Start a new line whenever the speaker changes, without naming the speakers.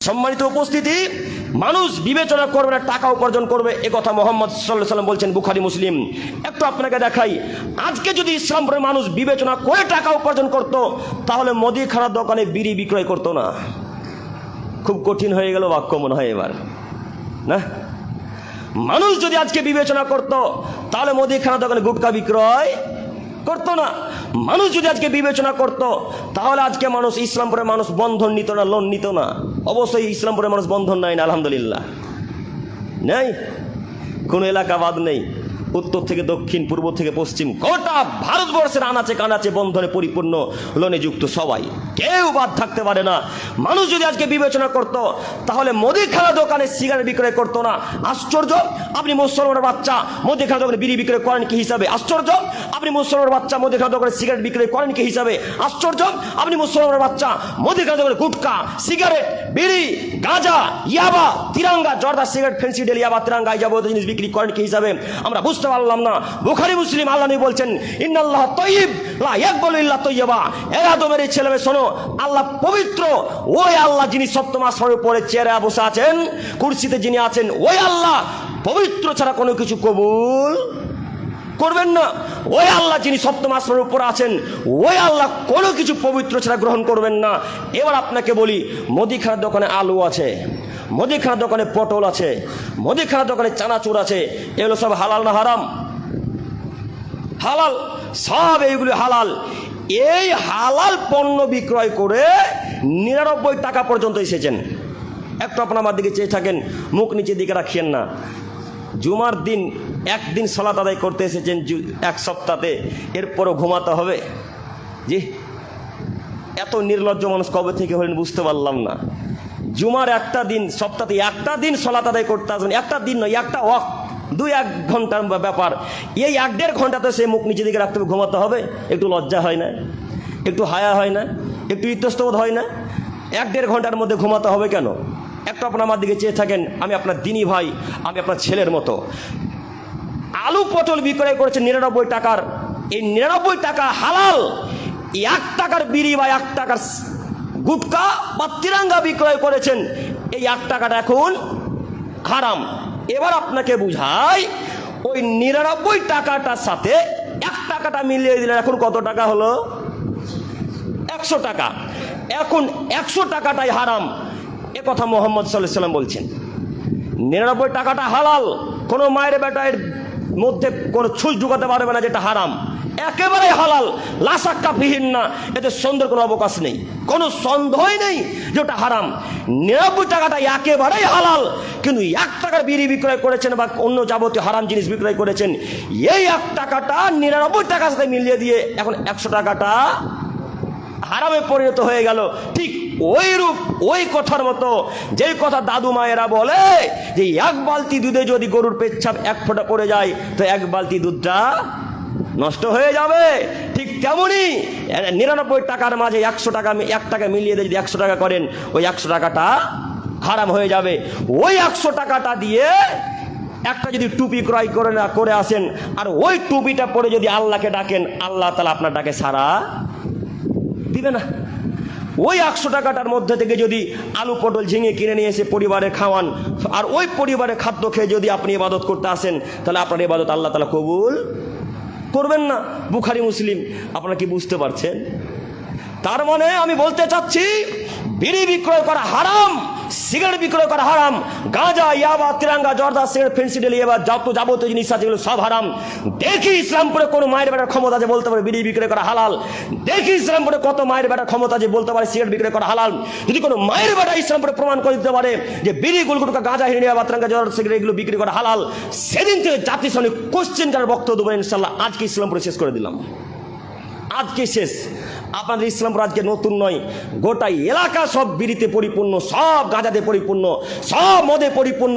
সম্মানিত উপস্থিতি, মানুষ বিবেচনা করবে না, টাকা উপার্জন করবে, এ কথা মুহাম্মদ সাল্লাল্লাহু আলাইহি ওয়াসাল্লাম বলছেন, বুখারী মুসলিম। একটু আপনাকে দেখাই, আজকে যদি ইসলামপুরের মানুষ বিবেচনা করে টাকা উপার্জন করত, তাহলে মুদিখানার দোকানে বিড়ি বিক্রয় করতো না। খুব কঠিন হয়ে গেল বাক্য মনে হয় এবার, না? মানুষ যদি আজকে বিবেচনা করত, তাহলে মুদিখানার দোকানে গুটখা বিক্রয় করতো না। মানুষ যদি আজকে বিবেচনা করত, তাহলে আজকে মানুষ ইসলামপুরের মানুষ বন্ধন নিত না, লোন নিত না। অবশ্যই ইসলামপুরের মানুষ বন্ধন নেয় না, আলহামদুলিল্লাহ নেই, কোনো এলাকা বাদ নেই। উত্তর থেকে দক্ষিণ, পূর্ব থেকে পশ্চিম, গোটা ভারতবর্ষের আনাচে কানাচে বন্ধনে পরিপূর্ণ, লোনে যুক্ত সবাই, কেউ বাদ থাকতে পারে না। মানুষ যদি আজকে বিবেচনা করত, তাহলে মুদিখানা দোকানে সিগারেট বিক্রয় করতো না। আশ্চর্য, আপনি মুসলমানের বাচ্চা মুদিখানা দোকানে বিড়ি বিক্রয় করেন কি হিসাবে? আশ্চর্য, আপনি মুসলমানের বাচ্চা মুদিখানা দোকানে সিগারেট বিক্রয় করেন কি হিসাবে? আশ্চর্য, আপনি মুসলমানের বাচ্চা মুদিখানা দোকানে গুটখা, সিগারেট, বিড়ি, গাঁজা, ইয়াবা, তিরাঙ্গা, জর্দা, সিগারেট, ফেন্সিডেল, ইয়াবা, তিরাঙ্গা, এই যাবতীয় জিনিস বিক্রি করেন কি হিসাবে? আমরা বুঝতে পারলাম না। বুখারী মুসলিম, আল্লাহ নবী বলছেন, ইন্নাল্লাহ তাইয়্যিব লা ইয়াকবালু ইল্লা তাইয়্যিবা। এ আদমের ছেলেমেয়ে শোনো, আল্লাহ পবিত্র। ওই আল্লাহ যিনি সপ্তম আসমানের উপরে চেয়ারে বসে আছেন, কুরসিতে যিনি আছেন, ওই আল্লাহ পবিত্র ছাড়া কোনো কিছু কবুল করবেন না। ওই আল্লাহ যিনি সপ্তম আসমানের উপরে আছেন, ওই আল্লাহ কোনো কিছু পবিত্র ছাড়া গ্রহণ করবেন না। এবার আপনাকে বলি, মুদিখানার দোকানে আলু আছে, মুদিখানার দোকানে পটল আছে, মুদিখানার দোকানে চানাচুর আছে, এগুলো সব হালাল না হারাম? হালাল, সব এইগুলো হালাল। এই হালাল পণ্য বিক্রয় করে 99 টাকা পর্যন্ত এসেছেন। একটু আপনার আমার দিকে চেয়ে থাকেন, মুখ নিচের দিকে রাখিয়েন না। জুমার দিন একদিন সালাত আদায় করতে এসেছেন এক সপ্তাহে, এরপরও ঘুমাতে হবে? জি, এত নির্লজ্জ মানুষ কবে থেকে হলেন বুঝতে পারলাম না। জুমার একটা দিন, সপ্তাহে একটা দিন সালাত আদায় করতে আসবেন, একটা দিন নয়, একটা ওয়াক্ত, 2-1 ঘন্টার ব্যাপার। এই 1-1.5 ঘন্টাতে সে মুখ নিচে দিকে রাখতে হবে, ঘুমাতে হবে? একটু লজ্জা হয় না? একটু হায়া হয় না? একটু ইতস্তবোধ হয় না? 1-1.5 ঘন্টার মধ্যে ঘুমাতে হবে কেন? একটু আপনার আমার দিকে চেয়ে থাকেন, আমি আপনার দিনী ভাই, আমি আপনার ছেলের মতো। আলু পটল বিক্রয় করেছে 99 টাকার, এই 99 টাকা হালাল। 1 টাকার বিড়ি বা 1 টাকার গুটকা বা তিরাঙ্গা বিক্রয় করেছেন, এই 1 টাকাটা এখন হারাম। এবার আপনাকে বুঝাই, ওই 99 টাকাটার সাথে 1 টাকাটা মিলিয়ে দিলেন, এখন কত টাকা হলো? 100 টাকা। এখন 100 টাকাটাই হারাম, এ কথা মুহাম্মদ সাল্লাল্লাহু আলাইহি ওয়াসাল্লাম বলছেন। 99 টাকাটা হালাল, কোনো মায়ের বেটা এর মধ্যে কোনো ছুঁচ ঢুকাতে পারবে না, যেটা হারাম। একেবারে হালাল, লাসাক্কা ফিহিন না, এতে সন্দেহের কোনো অবকাশ নেই, কোনো সন্দেহই নেই যে ওটা হারাম। 99 টাকাটা একেবারেই হালাল, কিন্তু 1 টাকার বিড়ি বিক্রয় করেছেন বা অন্য যাবতীয় হারাম জিনিস বিক্রয় করেছেন, এই 1 টাকাটা 99 টাকার সাথে মিলিয়ে দিয়ে এখন 100 টাকাটা হারামে পরিণত হয়ে গেল। ঠিক ওই রূপ, ওই কথার মতো, যেই কথা দাদু মায়েরা বলে যে 1 বালতি দুধে যদি গরুর পেচ্ছাপ 1 ফোঁটা পড়ে যায়, তো 1 বালতি দুধটা নষ্ট হয়ে যাবে। ঠিক তেমনই 99 টাকার মাঝে 100 টাকা, 1 টাকা মিলিয়ে দিয়ে যদি 100 টাকা করেন, ওই 100 টাকাটা হারাম হয়ে যাবে। ওই 100 টাকাটা দিয়ে একটা যদি টুপি ক্রয় করে আসেন, আর ওই টুপিটা পরে যদি আল্লাহকে ডাকেন, আল্লাহ তাআলা আপনার ডাকে সাড়া দিবে না। ওই 100 টাকাটার মধ্যে থেকে যদি আলু পটল ঝিঙে কিনে নিয়ে এসে পরিবারে খাওয়ান, আর ওই পরিবারের খাদ্য খেয়ে যদি আপনি ইবাদত করতে আসেন, তাহলে আপনার ইবাদত আল্লাহ তাআলা কবুল করবেন না। বুখারী মুসলিম, আপনারা কি বুঝতে পারছেন? তার মানে আমি বলতে চাচ্ছি, বিড়ি বিক্রয় করা হারাম, সিগারেট বিক্রয় করা হারাম, গাঁজা, ইয়াবা, তিরাঙ্গা, জর্দা, সিগারেট, ফেন্সিডেল, ইয়াবা, যত যাবতীয় জিনিস আছে এগুলো সব হারাম। দেখি ইসলামপুরে কোনো মায়ের বেটার ক্ষমতা আছে বলতে পারে বিড়ি বিক্রয় করা হালাল? দেখি ইসলামপুরে কত মায়ের বেটার ক্ষমতা আছে বলতে পারে সিগারেট বিক্রয় করা হালাল? যদি কোনো মায়ের বেটা ইসলামপুরে প্রমাণ করে দিতে পারে যে বিড়ি, গুলগুটকা, গাঁজা, হিরিয়া, তিরাঙ্গা, জর্দা, সিগারেট এগুলো বিক্রি করা হালাল, সেদিন থেকে জাতির সামনে কোশ্চেন করার বক্তব্য দেবেন ইনশাআল্লাহ। আজকে ইসলামপুরে শেষ করে দিলাম, আজকে শেষ। আপনাদের ইসলামপুর আজকে নতুন নয়, গোটা এলাকা সব বিড়িতে পরিপূর্ণ, সব গাঁজাতে পরিপূর্ণ, সব মদে পরিপূর্ণ।